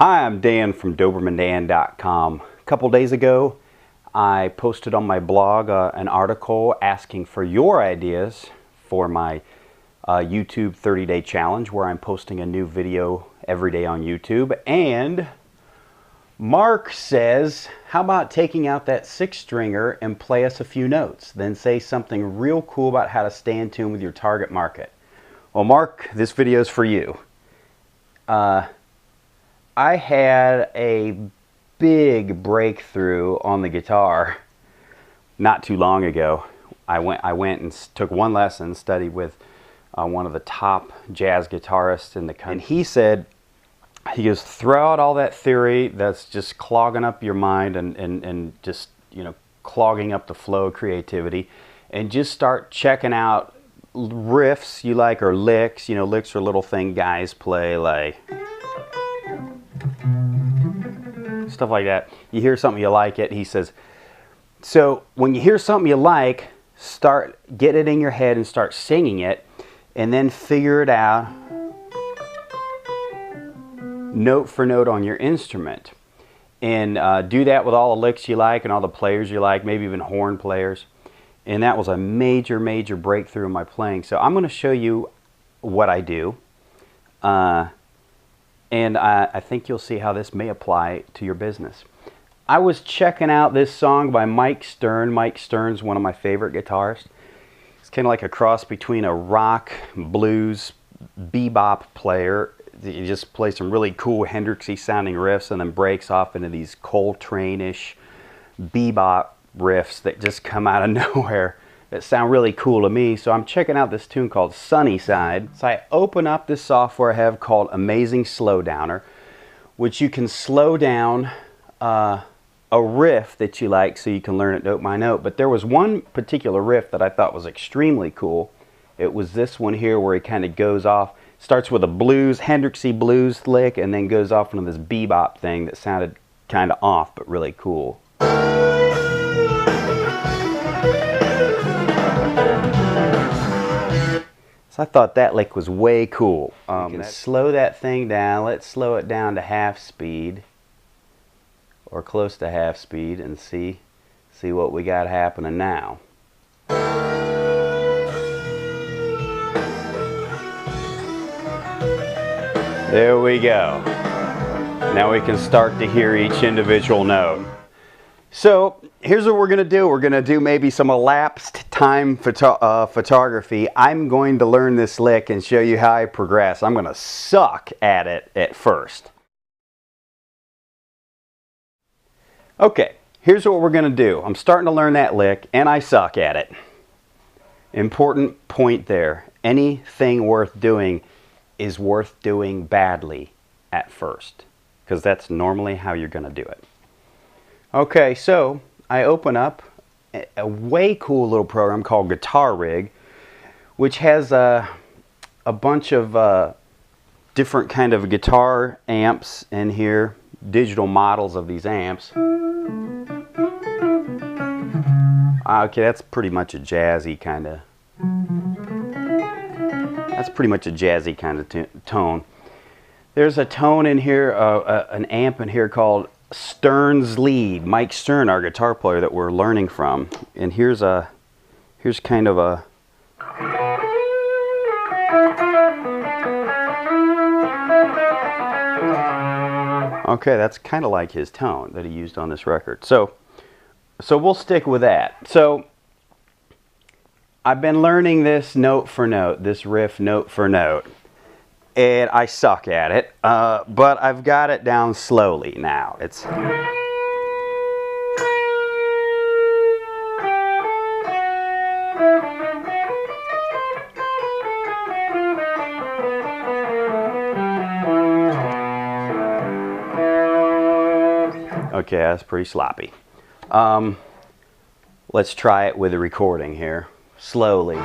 Hi, I'm Dan from DobermanDan.com. A couple days ago, I posted on my blog an article asking for your ideas for my YouTube 30-day challenge, where I'm posting a new video every day on YouTube. And Mark says, how about taking out that six stringer and play us a few notes, then say something real cool about how to stay in tune with your target market. Well, Mark, this video is for you. I had a big breakthrough on the guitar not too long ago. I went and took one lesson, studied with one of the top jazz guitarists in the country. And he said, he goes, throw out all that theory that's just clogging up your mind and just, you know, clogging up the flow of creativity, and just start checking out riffs you like, or licks. You know, licks are little thing guys play, like stuff like that. You hear something you like it, he says. So when you hear something you like, get it in your head and start singing it, and then figure it out note for note on your instrument. And do that with all the licks you like and all the players you like, maybe even horn players. And that was a major breakthrough in my playing. So I'm going to show you what I do. And I think you'll see how this may apply to your business. I was checking out this song by Mike Stern. Mike Stern's one of my favorite guitarists. It's kind of like a cross between a rock, blues, bebop player. He just plays some really cool Hendrixy sounding riffs and then breaks off into these Coltrane-ish bebop riffs that just come out of nowhere that sound really cool to me. So I'm checking out this tune called Sunnyside. So I open up this software I have called Amazing Slowdowner, which you can slow down a riff that you like so you can learn it note by note. But there was one particular riff that I thought was extremely cool. It was this one here, where he kind of goes off, starts with a blues, Hendrixy blues lick, and then goes off into this bebop thing that sounded kind of off but really cool. So I thought that lick was way cool. You can slow that thing down. Let's slow it down to half speed, or close to half speed, and see what we got happening now. There we go. Now we can start to hear each individual note. So here's what we're going to do. We're going to do maybe some elapsed time photography. I'm going to learn this lick and show you how I progress. I'm going to suck at it at first. Okay, here's what we're going to do. I'm starting to learn that lick and I suck at it. Important point there. Anything worth doing is worth doing badly at first, because that's normally how you're going to do it. Okay, so I open up a way cool little program called Guitar Rig, which has a bunch of different kind of guitar amps in here, digital models of these amps. Okay, that's pretty much a jazzy kind of. That's pretty much a jazzy kind of tone. There's a tone in here, an amp in here called Stern's Lead. Mike Stern, our guitar player that we're learning from. And here's kind of a. Okay, that's kind of like his tone that he used on this record. So we'll stick with that. So I've been learning this note for note, this riff note for note, and I suck at it, but I've got it down slowly now. It's okay, that's pretty sloppy. Let's try it with a recording here, slowly.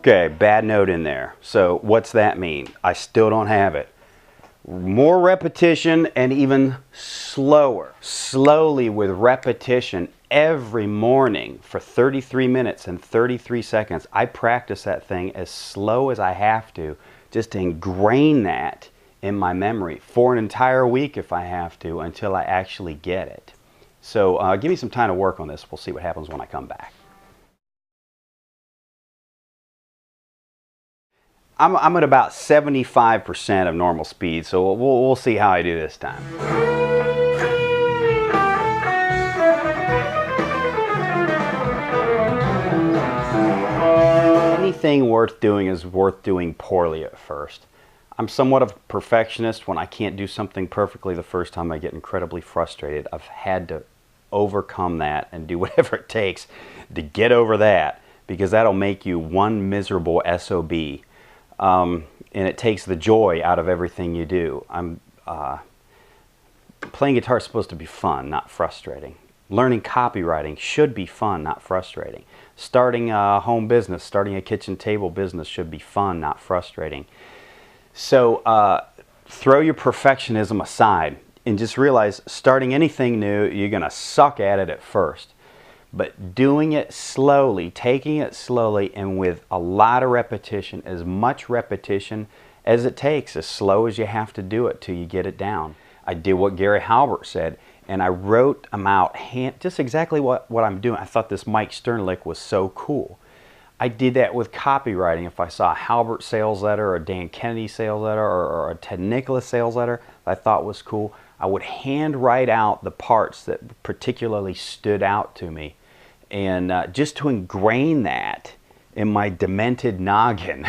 Okay, bad note in there. So what's that mean? I still don't have it. More repetition and even slower. Slowly with repetition every morning for 33 minutes and 33 seconds. I practice that thing as slow as I have to, just to ingrain that in my memory for an entire week if I have to, until I actually get it. So give me some time to work on this. We'll see what happens when I come back. I'm at about 75% of normal speed, so we'll see how I do this time. Anything worth doing is worth doing poorly at first. I'm somewhat of a perfectionist. When I can't do something perfectly the first time, I get incredibly frustrated. I've had to overcome that and do whatever it takes to get over that, because that'll make you one miserable SOB. And it takes the joy out of everything you do. Playing guitar is supposed to be fun, not frustrating. Learning copywriting should be fun, not frustrating. Starting a home business, starting a kitchen table business should be fun, not frustrating. So throw your perfectionism aside and just realize starting anything new, you're going to suck at it at first. But doing it slowly, taking it slowly, and with a lot of repetition, as much repetition as it takes, as slow as you have to do it till you get it down. I did what Gary Halbert said, and I wrote them out, just exactly what I'm doing. I thought this Mike Stern lick was so cool. I did that with copywriting. If I saw a Halbert sales letter, or a Dan Kennedy sales letter, or a Ted Nicholas sales letter that I thought was cool, I would hand write out the parts that particularly stood out to me. And just to ingrain that in my demented noggin,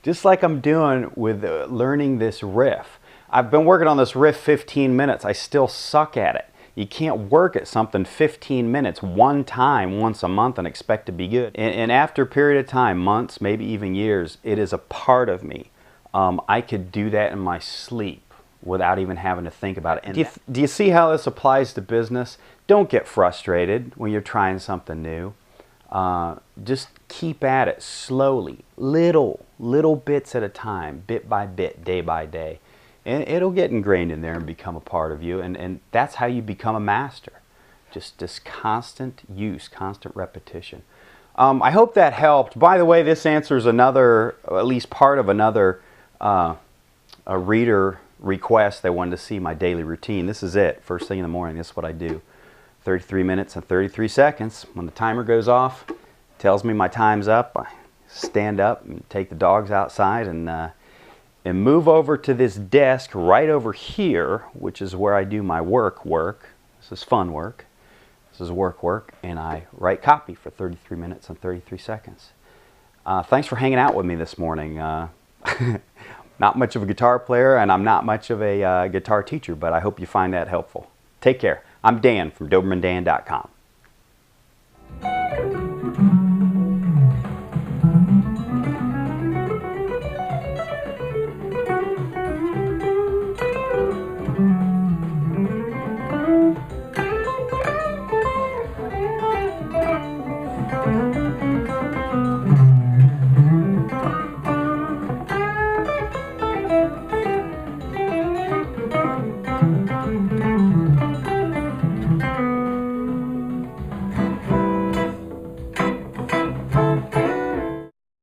just like I'm doing with learning this riff. I've been working on this riff 15 minutes. I still suck at it. You can't work at something 15 minutes one time once a month and expect to be good. And after a period of time, months, maybe even years, it is a part of me. I could do that in my sleep without even having to think about it. And do you see how this applies to business? Don't get frustrated when you're trying something new. Just keep at it slowly, little bits at a time, bit by bit, day by day. And it'll get ingrained in there and become a part of you. And that's how you become a master. Just this constant use, constant repetition. I hope that helped. By the way, this answers another, at least part of another a reader request. They wanted to see my daily routine. This is it. First thing in the morning, this is what I do. 33 minutes and 33 seconds. When the timer goes off, it tells me my time's up. I stand up and take the dogs outside and move over to this desk right over here, which is where I do my work. This is fun work. This is work, and I write copy for 33 minutes and 33 seconds. Thanks for hanging out with me this morning. Not much of a guitar player, and I'm not much of a guitar teacher, but I hope you find that helpful. Take care. I'm Dan from DobermanDan.com.